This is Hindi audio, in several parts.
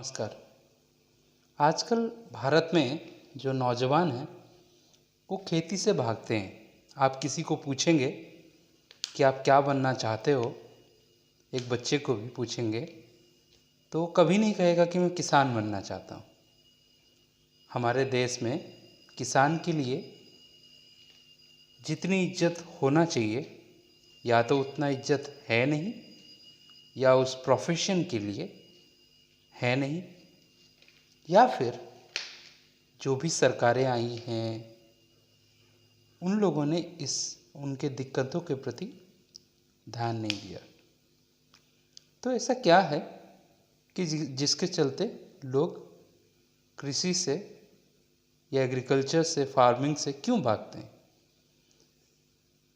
नमस्कार। आजकल भारत में जो नौजवान हैं वो खेती से भागते हैं। आप किसी को पूछेंगे कि आप क्या बनना चाहते हो, एक बच्चे को भी पूछेंगे तो वो कभी नहीं कहेगा कि मैं किसान बनना चाहता हूँ। हमारे देश में किसान के लिए जितनी इज्जत होना चाहिए या तो उतना इज्जत है नहीं, या उस प्रोफेशन के लिए है नहीं, या फिर जो भी सरकारें आई हैं उन लोगों ने उनके दिक्कतों के प्रति ध्यान नहीं दिया। तो ऐसा क्या है कि जिसके चलते लोग कृषि से या एग्रीकल्चर से, फार्मिंग से क्यों भागते हैं?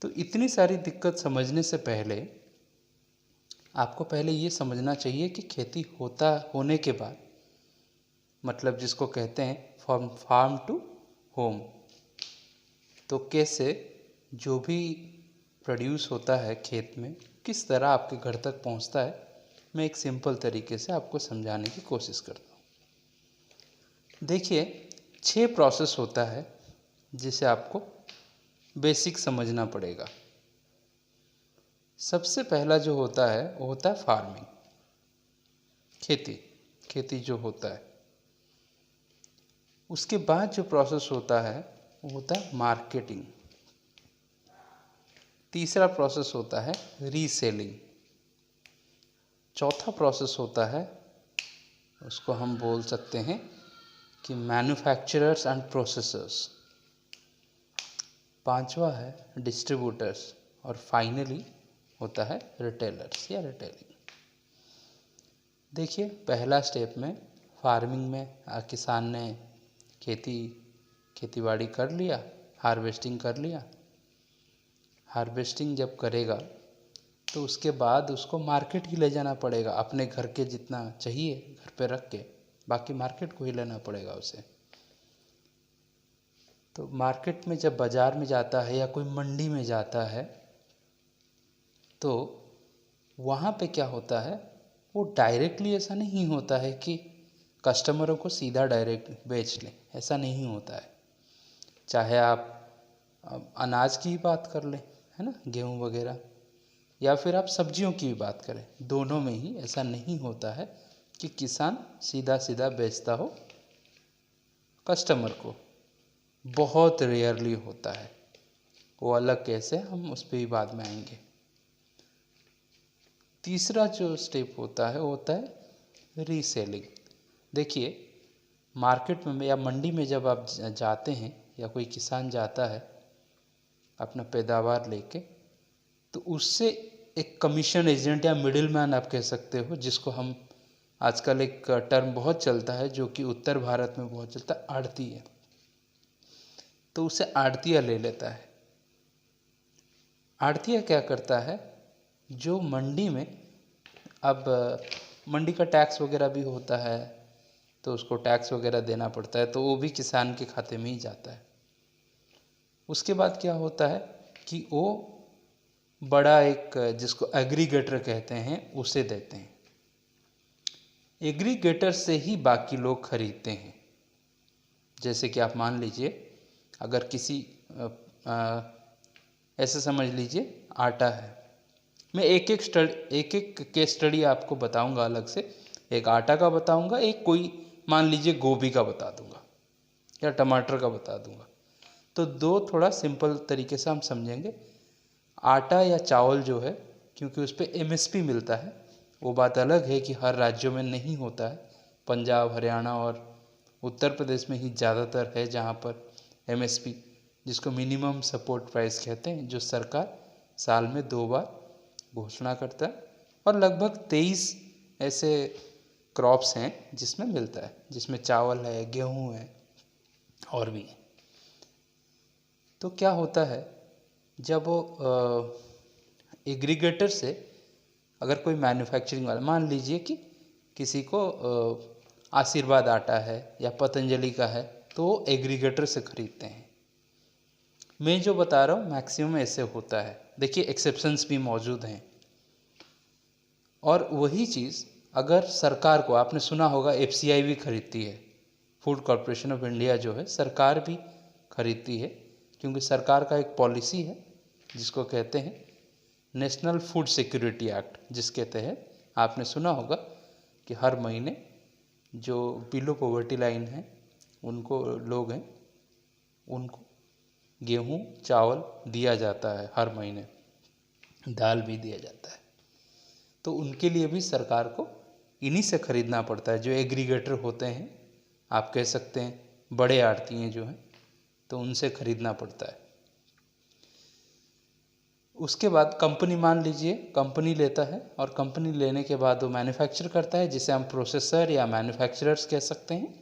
तो इतनी सारी दिक्कत समझने से पहले आपको पहले ये समझना चाहिए कि खेती होने के बाद, मतलब जिसको कहते हैं फ्रॉम फार्म टू होम, तो कैसे जो भी प्रोड्यूस होता है खेत में किस तरह आपके घर तक पहुंचता है, मैं एक सिंपल तरीके से आपको समझाने की कोशिश करता हूँ। देखिए, 6 प्रोसेस होता है जिसे आपको बेसिक समझना पड़ेगा। सबसे पहला जो होता है वो होता है फार्मिंग, खेती जो होता है। उसके बाद जो प्रोसेस होता है वो होता है मार्केटिंग। तीसरा प्रोसेस होता है रीसेलिंग। चौथा प्रोसेस होता है, उसको हम बोल सकते हैं कि मैन्युफैक्चरर्स एंड प्रोसेसर्स। पांचवा है डिस्ट्रीब्यूटर्स, और फाइनली होता है रिटेलर्स या रिटेलिंग। देखिए, पहला स्टेप में फार्मिंग में किसान ने खेती बाड़ी कर लिया, हार्वेस्टिंग कर लिया। हार्वेस्टिंग जब करेगा तो उसके बाद उसको मार्केट ही ले जाना पड़ेगा। अपने घर के जितना चाहिए घर पे रख के, बाकी मार्केट को ही लेना पड़ेगा उसे। तो मार्केट में जब बाज़ार में जाता है या कोई मंडी में जाता है तो वहाँ पे क्या होता है, वो डायरेक्टली ऐसा नहीं होता है कि कस्टमरों को सीधा डायरेक्ट बेच लें, ऐसा नहीं होता है। चाहे आप अनाज की ही बात कर लें, है ना, गेहूँ वगैरह, या फिर आप सब्जियों की भी बात करें, दोनों में ही ऐसा नहीं होता है कि किसान सीधा सीधा बेचता हो कस्टमर को। बहुत रेयरली होता है, वो अलग केस है, हम उस पर भी बाद में आएंगे। तीसरा जो स्टेप होता है वो होता है रीसेलिंग। देखिए, मार्केट में या मंडी में जब आप जाते हैं या कोई किसान जाता है अपना पैदावार लेके, तो उससे एक कमीशन एजेंट या मिडिल मैन आप कह सकते हो, जिसको हम आजकल एक टर्म बहुत चलता है जो कि उत्तर भारत में बहुत चलता है, आड़ती है। तो उसे आड़तिया ले लेता है। आड़तिया क्या करता है, जो मंडी में, अब मंडी का टैक्स वगैरह भी होता है तो उसको टैक्स वगैरह देना पड़ता है, तो वो भी किसान के खाते में ही जाता है। उसके बाद क्या होता है कि वो बड़ा एक, जिसको एग्रीगेटर कहते हैं, उसे देते हैं। एग्रीगेटर से ही बाकी लोग खरीदते हैं। जैसे कि आप मान लीजिए, अगर किसी ऐसे समझ लीजिए आटा है, मैं एक एक केस स्टडी आपको बताऊंगा अलग से। एक आटा का बताऊंगा, एक कोई मान लीजिए गोभी का बता दूंगा या टमाटर का बता दूंगा। तो दो थोड़ा सिंपल तरीके से हम समझेंगे। आटा या चावल जो है, क्योंकि उस पर एमएसपी मिलता है, वो बात अलग है कि हर राज्यों में नहीं होता है। पंजाब, हरियाणा और उत्तर प्रदेश में ही ज़्यादातर है जहाँ पर एमएसपी, जिसको मिनिमम सपोर्ट प्राइस कहते हैं, जो सरकार साल में 2 बार घोषणा करता है। और लगभग 23 ऐसे क्रॉप्स हैं जिसमें मिलता है, जिसमें चावल है, गेहूँ है और भी। तो क्या होता है, जब वो एग्रीगेटर से अगर कोई मैन्युफैक्चरिंग वाला, मान लीजिए कि किसी को आशीर्वाद आटा है या पतंजलि का है, तो वो एग्रीगेटर से खरीदते हैं। मैं जो बता रहा हूँ मैक्सिमम ऐसे होता है। देखिए, एक्सेप्शंस भी मौजूद हैं। और वही चीज़ अगर सरकार को, आपने सुना होगा एफसीआई भी खरीदती है, फूड कॉरपोरेशन ऑफ इंडिया जो है सरकार भी खरीदती है, क्योंकि सरकार का एक पॉलिसी है जिसको कहते हैं नेशनल फूड सिक्योरिटी एक्ट, जिसके तहत आपने सुना होगा कि हर महीने जो बिलो पॉवर्टी लाइन है उनको लोग हैं उनको गेहूँ चावल दिया जाता है, हर महीने दाल भी दिया जाता है। तो उनके लिए भी सरकार को इन्हीं से खरीदना पड़ता है, जो एग्रीगेटर होते हैं, आप कह सकते हैं बड़े आड़ती जो हैं, तो उनसे खरीदना पड़ता है। उसके बाद कंपनी, मान लीजिए कंपनी लेता है, और कंपनी लेने के बाद वो मैन्युफैक्चर करता है, जिसे हम प्रोसेसर या मैन्युफैक्चरर्स कह सकते हैं।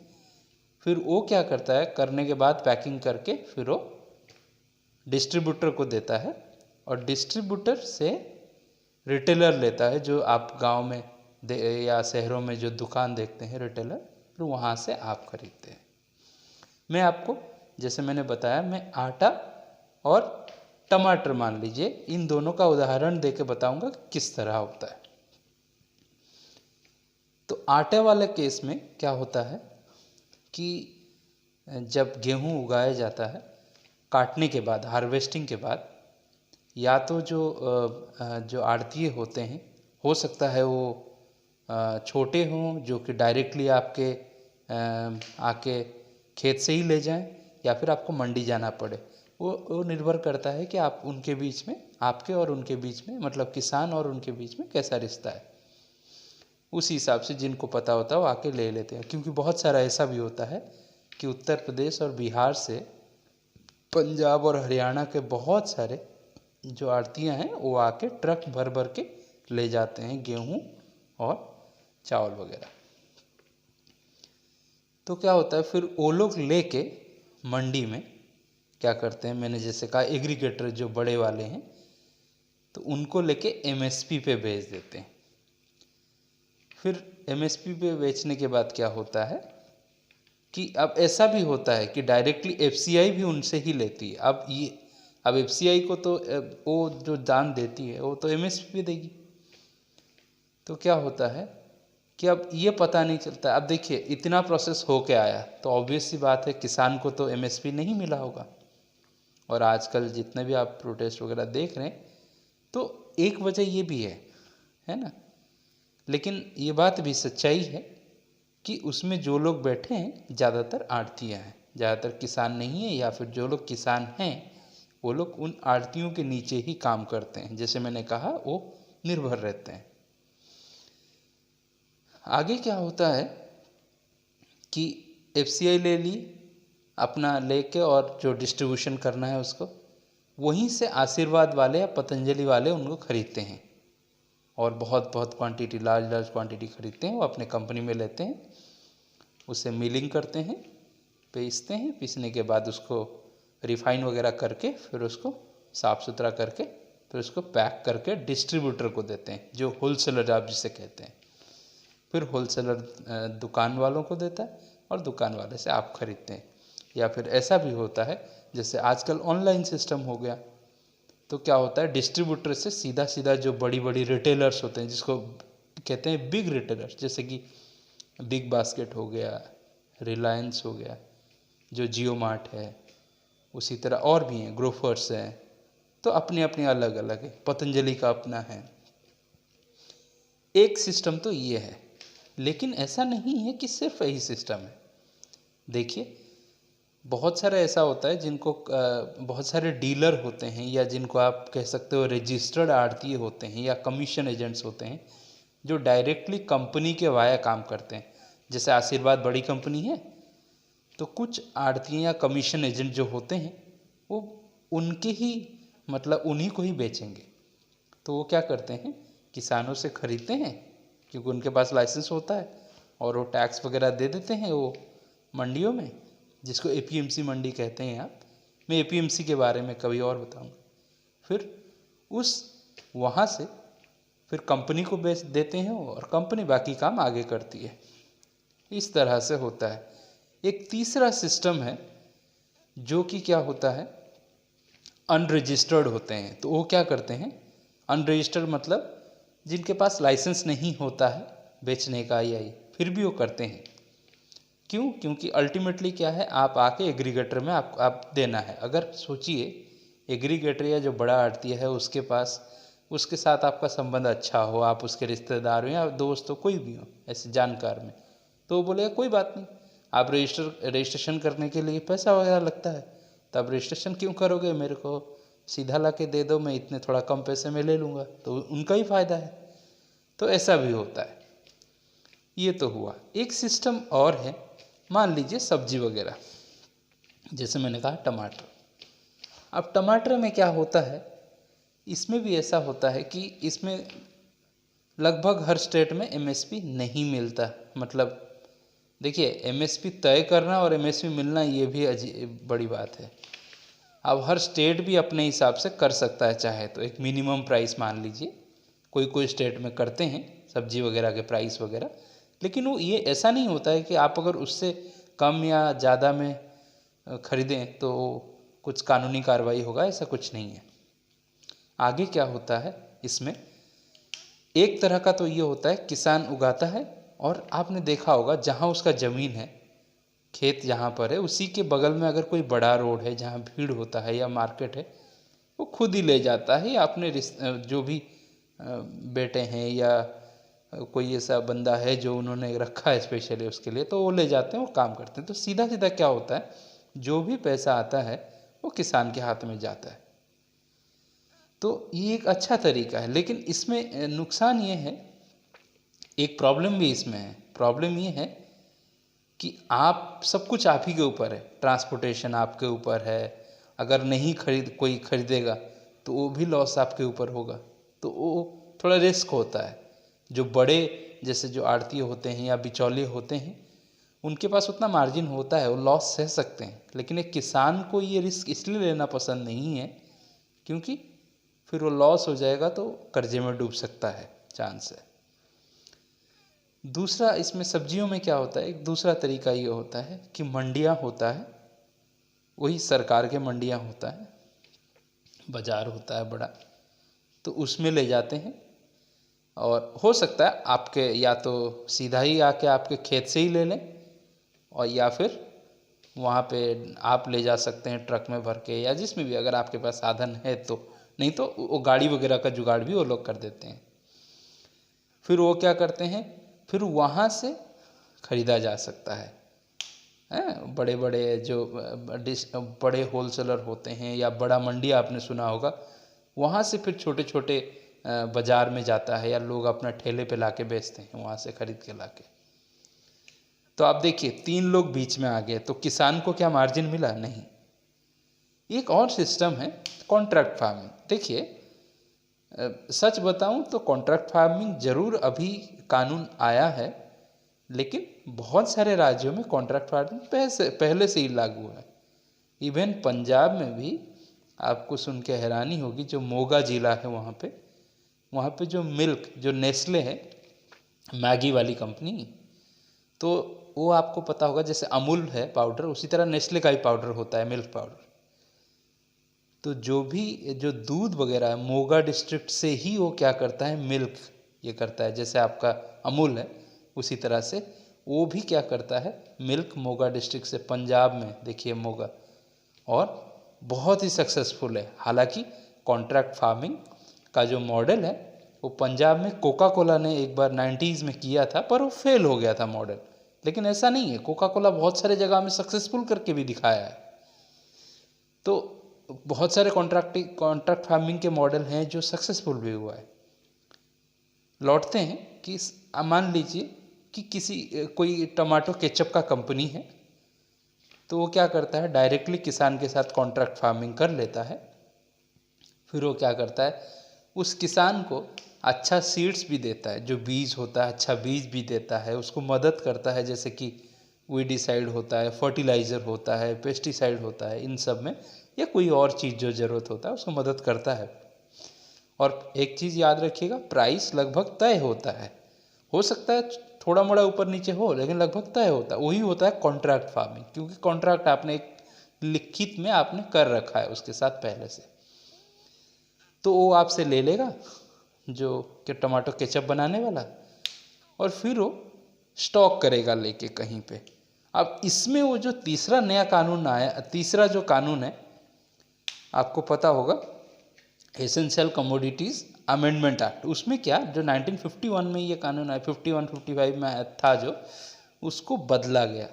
फिर वो क्या करता है, करने के बाद पैकिंग करके फिर वो डिस्ट्रीब्यूटर को देता है, और डिस्ट्रीब्यूटर से रिटेलर लेता है, जो आप गांव में या शहरों में जो दुकान देखते हैं रिटेलर, फिर वहाँ से आप खरीदते हैं। मैं आपको, जैसे मैंने बताया, मैं आटा और टमाटर मान लीजिए, इन दोनों का उदाहरण देके बताऊंगा कि किस तरह होता है। तो आटे वाले केस में क्या होता है कि जब गेहूं उगाया जाता है, काटने के बाद, हार्वेस्टिंग के बाद, या तो जो आड़तीये होते हैं, हो सकता है वो छोटे हों, जो कि डायरेक्टली आपके आके खेत से ही ले जाएं, या फिर आपको मंडी जाना पड़े। वो निर्भर करता है कि आप उनके बीच में, आपके और उनके बीच में, मतलब किसान और उनके बीच में कैसा रिश्ता है। उस हिसाब से जिनको पता होता है वो आके ले लेते हैं, क्योंकि बहुत सारा ऐसा भी होता है कि उत्तर प्रदेश और बिहार से पंजाब और हरियाणा के बहुत सारे जो आड़तियाँ हैं वो आके ट्रक भर भर के ले जाते हैं गेहूँ और चावल वगैरह। तो क्या होता है, फिर वो लोग लेके मंडी में क्या करते हैं, मैंने जैसे कहा एग्रीगेटर जो बड़े वाले हैं, तो उनको लेके एमएसपी पे बेच देते हैं। फिर एमएसपी पे बेचने के बाद क्या होता है कि अब ऐसा भी होता है कि डायरेक्टली एफसीआई भी उनसे ही लेती है। अब एफसीआई को तो वो जो दाम देती है वो तो एमएसपी पे देगी। तो क्या होता है कि अब ये पता नहीं चलता। अब देखिए इतना प्रोसेस हो के आया, तो ऑब्वियस सी बात है किसान को तो एमएसपी नहीं मिला होगा। और आजकल जितने भी आप प्रोटेस्ट वगैरह देख रहे हैं, तो एक वजह ये भी है ना। लेकिन ये बात भी सच्चाई है कि उसमें जो लोग बैठे हैं ज़्यादातर आड़तियाँ हैं, ज़्यादातर किसान नहीं है, या फिर जो लोग किसान हैं वो लोग उन आड़तियों के नीचे ही काम करते हैं। जैसे मैंने कहा, वो निर्भर रहते हैं। आगे क्या होता है कि एफसीआई ले ली अपना लेके, और जो डिस्ट्रीब्यूशन करना है उसको वहीं से आशीर्वाद वाले या पतंजलि वाले उनको खरीदते हैं, और बहुत बहुत क्वांटिटी, लार्ज क्वांटिटी खरीदते हैं, वो अपने कंपनी में लेते हैं, उसे मिलिंग करते हैं, पीसते हैं, पीसने के बाद उसको रिफाइन वगैरह करके फिर उसको साफ़ सुथरा करके फिर उसको पैक करके डिस्ट्रीब्यूटर को देते हैं, जो होलसेलर आप जिसे कहते हैं। फिर होलसेलर दुकान वालों को देता है, और दुकान वाले से आप खरीदते हैं। या फिर ऐसा भी होता है, जैसे आजकल ऑनलाइन सिस्टम हो गया, तो क्या होता है, डिस्ट्रीब्यूटर से सीधा सीधा जो बड़ी बड़ी रिटेलर्स होते हैं, जिसको कहते हैं बिग रिटेलर्स, जैसे कि बिग बास्केट हो गया, रिलायंस हो गया, जो जियो मार्ट है, उसी तरह और भी हैं, ग्रोफर्स हैं, तो अपने अपने अलग अलग है, पतंजलि का अपना है। एक सिस्टम तो ये है, लेकिन ऐसा नहीं है कि सिर्फ यही सिस्टम है। देखिए बहुत सारा ऐसा होता है जिनको बहुत सारे डीलर होते हैं, या जिनको आप कह सकते हो रजिस्टर्ड आड़तीये होते हैं, या कमीशन एजेंट्स होते हैं, जो डायरेक्टली कंपनी के वाया काम करते हैं। जैसे आशीर्वाद बड़ी कंपनी है, तो कुछ आड़तीये या कमीशन एजेंट जो होते हैं वो उनके ही, मतलब उन्हीं को ही बेचेंगे। तो वो क्या करते हैं, किसानों से खरीदते हैं, क्योंकि उनके पास लाइसेंस होता है, और वो टैक्स वगैरह दे देते हैं वो मंडियों में, जिसको एपीएमसी मंडी कहते हैं आप। मैं एपीएमसी के बारे में कभी और बताऊंगा। फिर वहाँ से फिर कंपनी को बेच देते हैं, और कंपनी बाकी काम आगे करती है। इस तरह से होता है। एक तीसरा सिस्टम है जो कि क्या होता है, अनरजिस्टर्ड होते हैं। तो वो क्या करते हैं, अनरजिस्टर्ड मतलब जिनके पास लाइसेंस नहीं होता है बेचने का या फिर भी वो करते हैं। क्यों? क्योंकि अल्टीमेटली क्या है, आप आके एग्रीगेटर में आप देना है। अगर सोचिए एग्रीगेटर या जो बड़ा आड़ती है उसके पास, उसके साथ आपका संबंध अच्छा हो, आप उसके रिश्तेदार हो या दोस्त हो, कोई भी हो ऐसे जानकार में, तो वो बोलेगा कोई बात नहीं, आप रजिस्ट्रेशन करने के लिए पैसा वगैरह लगता है, तो आप रजिस्ट्रेशन क्यों करोगे, मेरे को सीधा ला के दे दो, मैं इतने थोड़ा कम पैसे में ले लूँगा, तो उनका ही फ़ायदा है। तो ऐसा भी होता है। ये तो हुआ। एक सिस्टम और है, मान लीजिए सब्जी वगैरह, जैसे मैंने कहा टमाटर। अब टमाटर में क्या होता है, इसमें भी ऐसा होता है कि इसमें लगभग हर स्टेट में एमएसपी नहीं मिलता। मतलब देखिए, एमएसपी तय करना और एमएसपी मिलना ये भी बड़ी बात है। अब हर स्टेट भी अपने हिसाब से कर सकता है चाहे तो, एक मिनिमम प्राइस मान लीजिए, कोई स्टेट में करते हैं सब्जी वगैरह के प्राइस वगैरह, लेकिन वो ये ऐसा नहीं होता है कि आप अगर उससे कम या ज़्यादा में खरीदें तो कुछ कानूनी कार्रवाई होगा, ऐसा कुछ नहीं है। आगे क्या होता है इसमें, एक तरह का तो ये होता है किसान उगाता है, और आपने देखा होगा जहाँ उसका ज़मीन है, खेत जहाँ पर है, उसी के बगल में अगर कोई बड़ा रोड है जहाँ भीड़ होता है या मार्केट है, वो खुद ही ले जाता है, या अपने जो भी बेटे हैं या कोई ऐसा बंदा है जो उन्होंने रखा है स्पेशली उसके लिए, तो वो ले जाते हैं और काम करते हैं। तो सीधा सीधा क्या होता है, जो भी पैसा आता है वो किसान के हाथ में जाता है। तो ये एक अच्छा तरीका है, लेकिन इसमें नुकसान ये है, एक प्रॉब्लम भी इसमें है। प्रॉब्लम ये है कि आप सब कुछ आप ही के ऊपर है, ट्रांसपोर्टेशन आपके ऊपर है, अगर नहीं कोई खरीदेगा तो वो भी लॉस आपके ऊपर होगा, तो वो थोड़ा रिस्क होता है। जो बड़े जैसे जो आड़ती होते हैं या बिचौलिए होते हैं, उनके पास उतना मार्जिन होता है, वो लॉस सह सकते हैं, लेकिन एक किसान को ये रिस्क इसलिए लेना पसंद नहीं है क्योंकि फिर वो लॉस हो जाएगा तो कर्जे में डूब सकता है, चांस है। दूसरा इसमें सब्जियों में क्या होता है, एक दूसरा तरीका ये होता है कि मंडियाँ होता है, वही सरकार के मंडियाँ होता है, बाज़ार होता है बड़ा, तो उसमें ले जाते हैं। और हो सकता है आपके या तो सीधा ही आके आपके खेत से ही ले लें, और या फिर वहाँ पे आप ले जा सकते हैं ट्रक में भर के, या जिसमें भी अगर आपके पास साधन है तो, नहीं तो वो गाड़ी वगैरह का जुगाड़ भी वो लोग कर देते हैं। फिर वो क्या करते हैं, फिर वहाँ से खरीदा जा सकता है। बड़े बड़े जो बड़े होलसेलर होते हैं या बड़ा मंडी आपने सुना होगा, वहाँ से फिर छोटे छोटे बाज़ार में जाता है, या लोग अपना ठेले पे लाके बेचते हैं, वहाँ से खरीद के लाके। तो आप देखिए 3 लोग बीच में आ गए, तो किसान को क्या मार्जिन मिला? नहीं। एक और सिस्टम है कॉन्ट्रैक्ट फार्मिंग। देखिए सच बताऊं तो कॉन्ट्रैक्ट फार्मिंग ज़रूर अभी कानून आया है, लेकिन बहुत सारे राज्यों में कॉन्ट्रैक्ट फार्मिंग पहले से ही लागू है। इवन पंजाब में भी आपको सुन के हैरानी होगी, जो मोगा ज़िला है वहाँ पे जो मिल्क, जो नेस्ले है मैगी वाली कंपनी, तो वो आपको पता होगा जैसे अमूल है पाउडर, उसी तरह नेस्ले का ही पाउडर होता है, मिल्क पाउडर। तो जो दूध वगैरह है मोगा डिस्ट्रिक्ट से ही वो क्या करता है, मिल्क ये करता है। जैसे आपका अमूल है उसी तरह से वो भी क्या करता है, मिल्क मोगा डिस्ट्रिक्ट से, पंजाब में देखिए मोगा, और बहुत ही सक्सेसफुल है। हालांकि कॉन्ट्रैक्ट फार्मिंग का जो मॉडल है वो पंजाब में कोका कोला ने एक बार 90s में किया था, पर वो फेल हो गया था मॉडल। लेकिन ऐसा नहीं है, कोका कोला बहुत सारे जगह में सक्सेसफुल करके भी दिखाया है। तो बहुत सारे कॉन्ट्रैक्ट फार्मिंग के मॉडल हैं जो सक्सेसफुल भी हुआ है। लौटते हैं कि मान लीजिए कि कोई टमाटो केचप का कंपनी है, तो वो क्या करता है, डायरेक्टली किसान के साथ कॉन्ट्रैक्ट फार्मिंग कर लेता है। फिर वो क्या करता है, उस किसान को अच्छा सीड्स भी देता है, जो बीज होता है अच्छा बीज भी देता है, उसको मदद करता है, जैसे कि वीडिसाइड होता है, फर्टिलाइज़र होता है, पेस्टिसाइड होता है, इन सब में, या कोई और चीज़ जो ज़रूरत होता है उसको मदद करता है। और एक चीज़ याद रखिएगा, प्राइस लगभग तय होता है, हो सकता है थोड़ा मोड़ा ऊपर नीचे हो, लेकिन लगभग तय होता है। वही होता है कॉन्ट्रैक्ट फार्मिंग, क्योंकि कॉन्ट्रैक्ट आपने एक लिखित में आपने कर रखा है उसके साथ पहले से, तो वो आपसे ले लेगा जो कि टमाटो केचप बनाने वाला, और फिर वो स्टॉक करेगा लेके कहीं पे। अब इसमें वो जो तीसरा नया कानून आया, तीसरा जो कानून है आपको पता होगा, एसेंशियल कमोडिटीज़ अमेंडमेंट एक्ट, उसमें क्या जो 1951 में ये कानून आया, 51-55 में था जो, उसको बदला गया।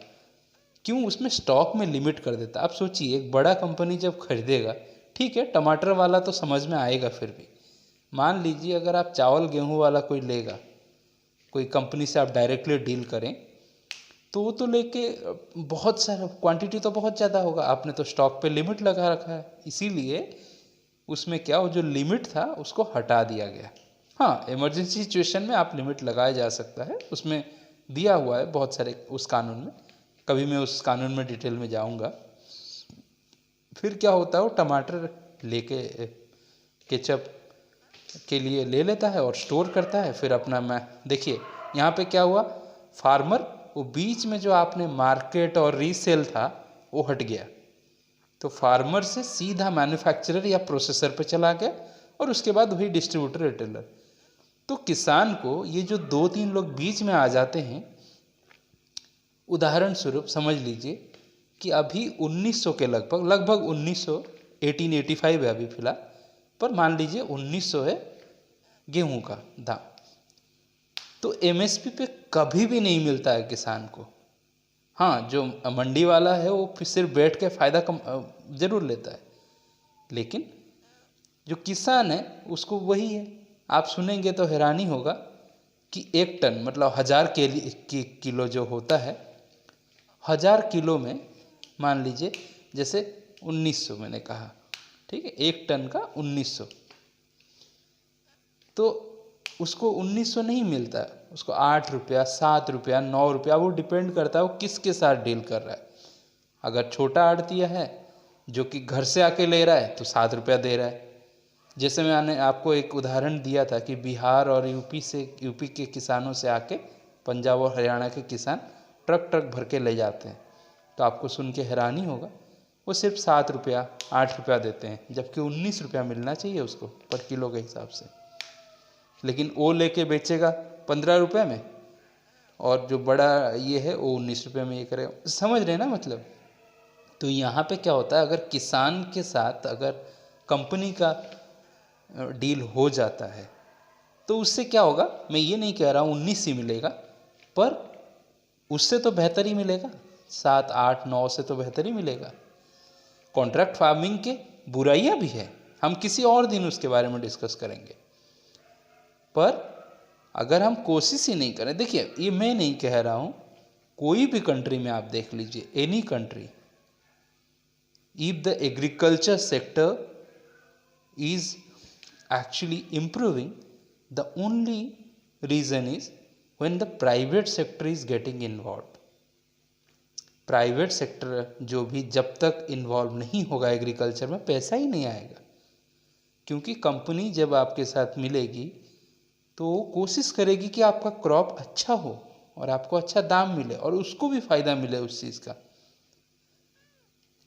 क्यों? उसमें स्टॉक में लिमिट कर देता। आप सोचिए एक बड़ा कंपनी जब खरीदेगा, ठीक है टमाटर वाला तो समझ में आएगा, फिर भी मान लीजिए अगर आप चावल गेहूं वाला कोई लेगा, कोई कंपनी से आप डायरेक्टली डील करें, तो वो तो लेके बहुत सारा क्वांटिटी तो बहुत ज़्यादा होगा, आपने तो स्टॉक पे लिमिट लगा रखा है, इसीलिए उसमें क्या वो जो लिमिट था उसको हटा दिया गया। हाँ, इमरजेंसी सिचुएशन में आप लिमिट लगाया जा सकता है, उसमें दिया हुआ है बहुत सारे उस कानून में, कभी मैं उस कानून में डिटेल में जाऊंगा। फिर क्या होता है, वो टमाटर लेके केचप के लिए ले लेता है और स्टोर करता है, फिर अपना मैं देखिए यहाँ पे क्या हुआ, फार्मर वो बीच में जो आपने मार्केट और रीसेल था वो हट गया, तो फार्मर से सीधा मैन्युफैक्चरर या प्रोसेसर पे चला गया और उसके बाद वही डिस्ट्रीब्यूटर रिटेलर। तो किसान को ये जो 2-3 लोग बीच में आ जाते हैं, उदाहरण स्वरूप समझ लीजिए कि अभी 1900 के लगभग 1900, 1885 है अभी फिलहाल, पर मान लीजिए 1900 है गेहूं का दाम, तो एमएसपी पे कभी भी नहीं मिलता है किसान को। हाँ, जो मंडी वाला है वो फिर सिर्फ बैठ के फ़ायदा कम जरूर लेता है, लेकिन जो किसान है उसको वही है। आप सुनेंगे तो हैरानी होगा कि 1 टन मतलब 1000 किलो जो होता है, 1000 किलो में मान लीजिए जैसे 1900 मैंने कहा, ठीक है, 1 टन का 1900, तो उसको 1900 नहीं मिलता, उसको 8 रुपया, 7 रुपया, 9 रुपया, वो डिपेंड करता है वो किसके साथ डील कर रहा है। अगर छोटा आड़तिया है जो कि घर से आके ले रहा है तो 7 रुपया दे रहा है। जैसे मैंने आपको एक उदाहरण दिया था कि बिहार और यूपी के किसानों से आके पंजाब और हरियाणा के किसान ट्रक भर के ले जाते हैं, तो आपको सुन के हैरानी होगा वो सिर्फ 7 रुपया 8 रुपया देते हैं, जबकि 19 रुपया मिलना चाहिए उसको पर किलो के हिसाब से, लेकिन वो लेके बेचेगा 15 रुपये में, और जो बड़ा ये है वो 19 रुपये में ये करेगा। समझ रहे ना मतलब? तो यहाँ पे क्या होता है, अगर किसान के साथ अगर कंपनी का डील हो जाता है तो उससे क्या होगा, मैं ये नहीं कह रहा हूँ 19 ही मिलेगा, पर उससे तो बेहतर ही मिलेगा, 7, 8, 9 से तो बेहतर ही मिलेगा। कॉन्ट्रैक्ट फार्मिंग के बुराइयाँ भी है, हम किसी और दिन उसके बारे में डिस्कस करेंगे, पर अगर हम कोशिश ही नहीं करें, देखिए ये मैं नहीं कह रहा हूँ, कोई भी कंट्री में आप देख लीजिए, any country, if the agriculture sector is actually improving, the only reason is when the private sector is getting involved. Private sector जो भी जब तक इन्वॉल्व नहीं होगा एग्रीकल्चर में, पैसा ही नहीं आएगा, क्योंकि कंपनी जब आपके साथ मिलेगी तो वो कोशिश करेगी कि आपका क्रॉप अच्छा हो और आपको अच्छा दाम मिले और उसको भी फ़ायदा मिले उस चीज़ का।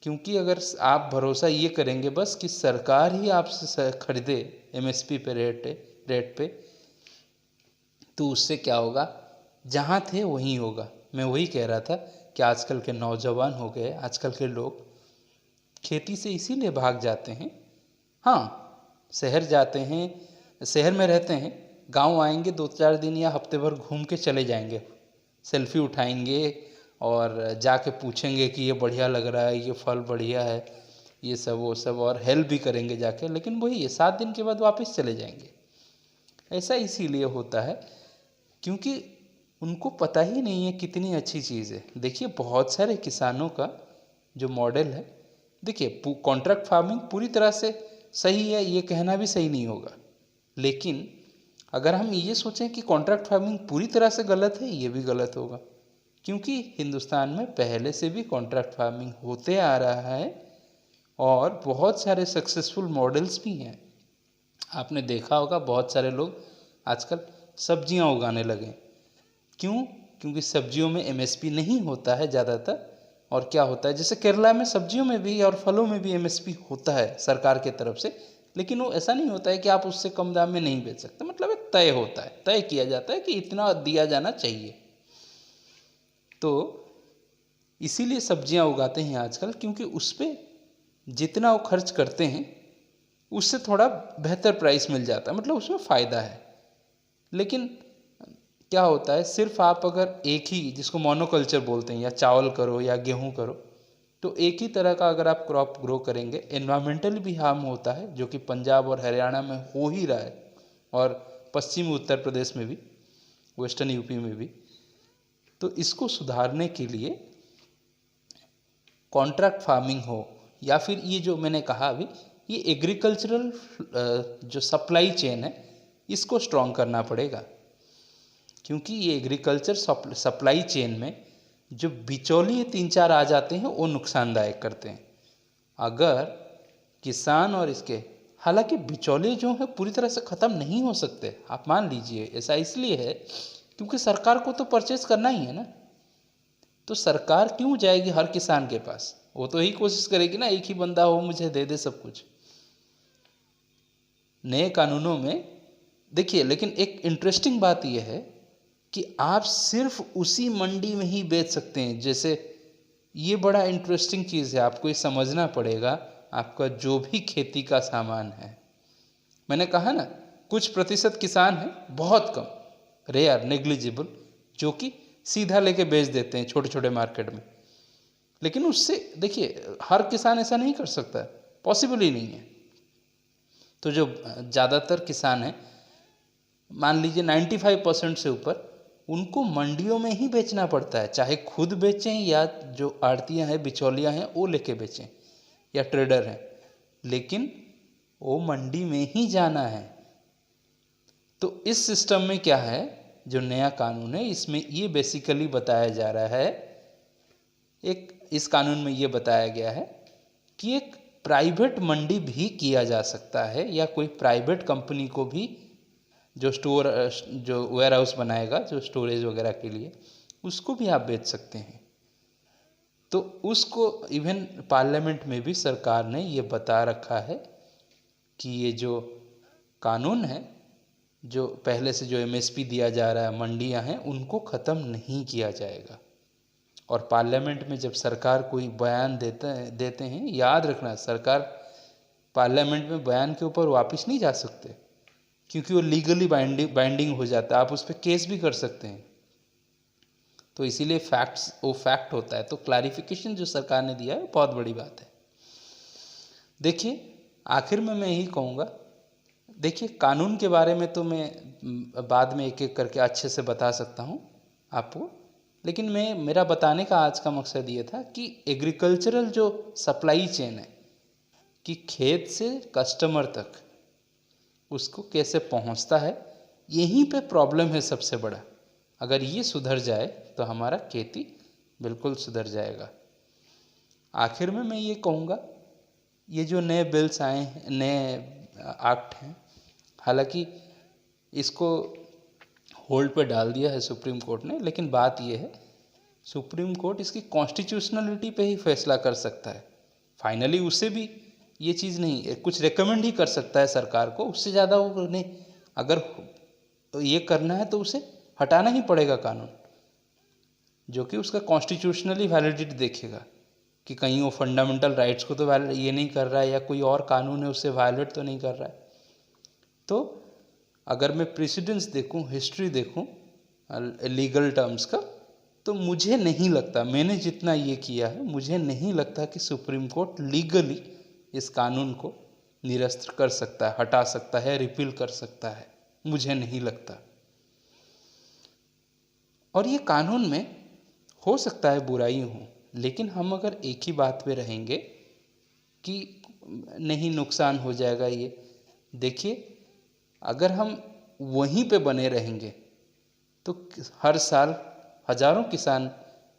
क्योंकि अगर आप भरोसा ये करेंगे बस कि सरकार ही आपसे खरीदे एमएसपी पे रेट पे, तो उससे क्या होगा, जहाँ थे वहीं होगा। मैं वही कह रहा था कि आजकल के नौजवान हो गए, आजकल के लोग खेती से इसीलिए भाग जाते हैं। हाँ, शहर जाते हैं, शहर में रहते हैं, गांव आएंगे 2-4 दिन या हफ्ते भर घूम के चले जाएंगे, सेल्फी उठाएंगे और जाके पूछेंगे कि ये बढ़िया लग रहा है, ये फल बढ़िया है, ये सब वो सब, और हेल्प भी करेंगे जाके, लेकिन वही है 7 दिन के बाद वापस चले जाएंगे। ऐसा इसीलिए होता है क्योंकि उनको पता ही नहीं है कितनी अच्छी चीज़ है। देखिए बहुत सारे किसानों का जो मॉडल है, देखिए कॉन्ट्रैक्ट फार्मिंग पूरी तरह से सही है ये कहना भी सही नहीं होगा, लेकिन अगर हम ये सोचें कि कॉन्ट्रैक्ट फार्मिंग पूरी तरह से गलत है, ये भी गलत होगा, क्योंकि हिंदुस्तान में पहले से भी कॉन्ट्रैक्ट फार्मिंग होते आ रहा है और बहुत सारे सक्सेसफुल मॉडल्स भी हैं। आपने देखा होगा बहुत सारे लोग आजकल सब्जियां उगाने लगे। क्यों? क्योंकि सब्जियों में एमएसपी नहीं होता है ज़्यादातर, और क्या होता है, जैसे केरला में सब्जियों में भी और फलों में भी एमएसपी होता है सरकार के तरफ से, लेकिन वो ऐसा नहीं होता है कि आप उससे कम दाम में नहीं बेच सकते, मतलब एक तय होता है, तय किया जाता है कि इतना दिया जाना चाहिए। तो इसीलिए सब्जियां उगाते हैं आजकल, क्योंकि उस पर जितना वो खर्च करते हैं उससे थोड़ा बेहतर प्राइस मिल जाता है, मतलब उसमें फ़ायदा है। लेकिन क्या होता है, सिर्फ आप अगर एक ही, जिसको मोनोकल्चर बोलते हैं, या चावल करो या गेहूं करो, तो एक ही तरह का अगर आप क्रॉप ग्रो करेंगे, एनवायरमेंटल भी हार्म होता है, जो कि पंजाब और हरियाणा में हो ही रहा है, और पश्चिमी उत्तर प्रदेश में भी, वेस्टर्न यूपी में भी। तो इसको सुधारने के लिए कॉन्ट्रैक्ट फार्मिंग हो, या फिर ये जो मैंने कहा अभी, ये एग्रीकल्चरल जो सप्लाई चेन है इसको स्ट्रॉन्ग करना पड़ेगा। क्योंकि ये एग्रीकल्चर सप्लाई चेन में जो बिचौलिए 3-4 आ जाते हैं वो नुकसानदायक करते हैं। अगर किसान और इसके, हालांकि बिचौलिए जो है पूरी तरह से ख़त्म नहीं हो सकते, आप मान लीजिए, ऐसा इसलिए है क्योंकि सरकार को तो परचेज करना ही है ना। तो सरकार क्यों जाएगी हर किसान के पास, वो तो यही कोशिश करेगी ना, एक ही बंदा हो मुझे दे दे सब कुछ। नए कानूनों में देखिए, लेकिन एक इंटरेस्टिंग बात यह है कि आप सिर्फ उसी मंडी में ही बेच सकते हैं। जैसे ये बड़ा इंटरेस्टिंग चीज़ है, आपको ये समझना पड़ेगा। आपका जो भी खेती का सामान है, मैंने कहा ना, कुछ प्रतिशत किसान हैं, बहुत कम, रेयर, नेग्लिजिबल, जो कि सीधा लेके बेच देते हैं छोटे छोटे मार्केट में। लेकिन उससे देखिए, हर किसान ऐसा नहीं कर सकता, पॉसिबल ही नहीं है। तो जो ज़्यादातर किसान हैं, मान लीजिए 95% से ऊपर, उनको मंडियों में ही बेचना पड़ता है, चाहे खुद बेचें या जो आड़तियाँ हैं, बिचौलियाँ हैं, वो लेके बेचें, या ट्रेडर हैं, लेकिन वो मंडी में ही जाना है। तो इस सिस्टम में क्या है, जो नया कानून है इसमें ये बेसिकली बताया जा रहा है, इस कानून में ये बताया गया है कि एक प्राइवेट मंडी भी किया जा सकता है, या कोई प्राइवेट कंपनी को भी जो वेयर हाउस बनाएगा, जो स्टोरेज वगैरह के लिए, उसको भी आप बेच सकते हैं। तो उसको इवन पार्लियामेंट में भी सरकार ने ये बता रखा है कि ये जो कानून है, जो पहले से जो एमएसपी दिया जा रहा है, मंडियां हैं, उनको ख़त्म नहीं किया जाएगा। और पार्लियामेंट में जब सरकार कोई बयान देते हैं, याद रखना, सरकार पार्लियामेंट में बयान के ऊपर वापस नहीं जा सकते, क्योंकि वो लीगली बाइंडिंग हो जाता है, आप उस पर केस भी कर सकते हैं। तो इसीलिए वो फैक्ट होता है। तो क्लैरिफिकेशन जो सरकार ने दिया है बहुत बड़ी बात है। देखिए, आखिर में मैं यही कहूँगा, देखिए, कानून के बारे में तो मैं बाद में एक एक करके अच्छे से बता सकता हूँ आपको, लेकिन मेरा बताने का आज का मकसद ये था कि एग्रीकल्चरल जो सप्लाई चेन है, कि खेत से कस्टमर तक उसको कैसे पहुंचता है, यहीं पे प्रॉब्लम है सबसे बड़ा। अगर ये सुधर जाए तो हमारा खेती बिल्कुल सुधर जाएगा। आखिर में मैं ये कहूँगा, ये जो नए बिल्स आए हैं, नए एक्ट हैं, हालांकि इसको होल्ड पे डाल दिया है सुप्रीम कोर्ट ने, लेकिन बात ये है, सुप्रीम कोर्ट इसकी कॉन्स्टिट्यूशनलिटी पे ही फैसला कर सकता है। फाइनली उसे भी ये चीज़ नहीं, कुछ रिकमेंड ही कर सकता है सरकार को, उससे ज़्यादा वो नहीं। अगर ये करना है तो उसे हटाना ही पड़ेगा कानून, जो कि उसका कॉन्स्टिट्यूशनली वैलिडिटी देखेगा कि कहीं वो फंडामेंटल राइट्स को तो ये नहीं कर रहा है, या कोई और कानून है उससे वायलेट तो नहीं कर रहा है। तो अगर मैं प्रेसिडेंस देखूं, हिस्ट्री देखूं लीगल टर्म्स का, तो मुझे नहीं लगता, मैंने जितना ये किया है, मुझे नहीं लगता कि सुप्रीम कोर्ट लीगली इस कानून को निरस्त कर सकता है, हटा सकता है, रिपील कर सकता है, मुझे नहीं लगता। और ये कानून में हो सकता है बुराई हो, लेकिन हम अगर एक ही बात पे रहेंगे कि नहीं, नुकसान हो जाएगा, ये देखिए, अगर हम वहीं पे बने रहेंगे तो हर साल हजारों किसान,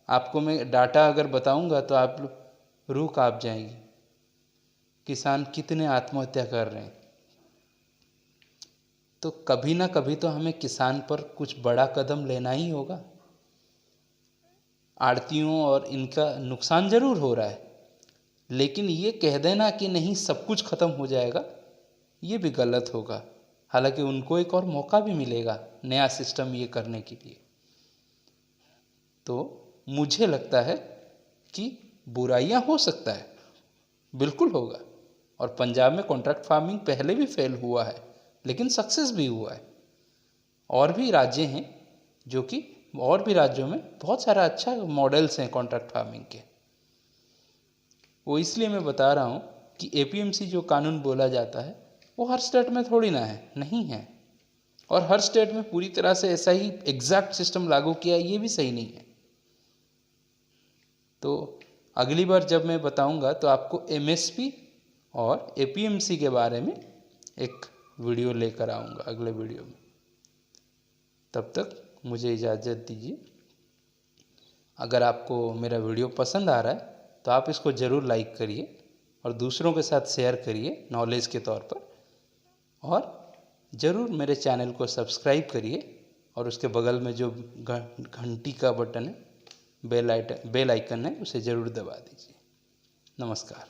आपको मैं डाटा अगर बताऊंगा तो आप रूह कांप जाएंगे, किसान कितने आत्महत्या कर रहे हैं। तो कभी ना कभी तो हमें किसान पर कुछ बड़ा कदम लेना ही होगा। आड़तियों और इनका नुकसान जरूर हो रहा है, लेकिन ये कह देना कि नहीं सब कुछ खत्म हो जाएगा, ये भी गलत होगा। हालांकि उनको एक और मौका भी मिलेगा नया सिस्टम ये करने के लिए। तो मुझे लगता है कि बुराइयां हो सकता है, बिल्कुल होगा। और पंजाब में कॉन्ट्रैक्ट फार्मिंग पहले भी फेल हुआ है, लेकिन सक्सेस भी हुआ है। और भी राज्य हैं जो कि और भी राज्यों में बहुत सारा अच्छा मॉडल्स हैं कॉन्ट्रैक्ट फार्मिंग के। वो इसलिए मैं बता रहा हूँ कि एपीएमसी जो कानून बोला जाता है वो हर स्टेट में थोड़ी ना है, नहीं है। और हर स्टेट में पूरी तरह से ऐसा ही एग्जैक्ट सिस्टम लागू किया, ये भी सही नहीं है। तो अगली बार जब मैं बताऊंगा तो आपको एमएसपी और एपीएमसी के बारे में एक वीडियो लेकर आऊँगा अगले वीडियो में। तब तक मुझे इजाज़त दीजिए। अगर आपको मेरा वीडियो पसंद आ रहा है तो आप इसको ज़रूर लाइक करिए और दूसरों के साथ शेयर करिए नॉलेज के तौर पर। और ज़रूर मेरे चैनल को सब्सक्राइब करिए और उसके बगल में जो घंटी का बटन है, बेल आइकन है, उसे ज़रूर दबा दीजिए। नमस्कार।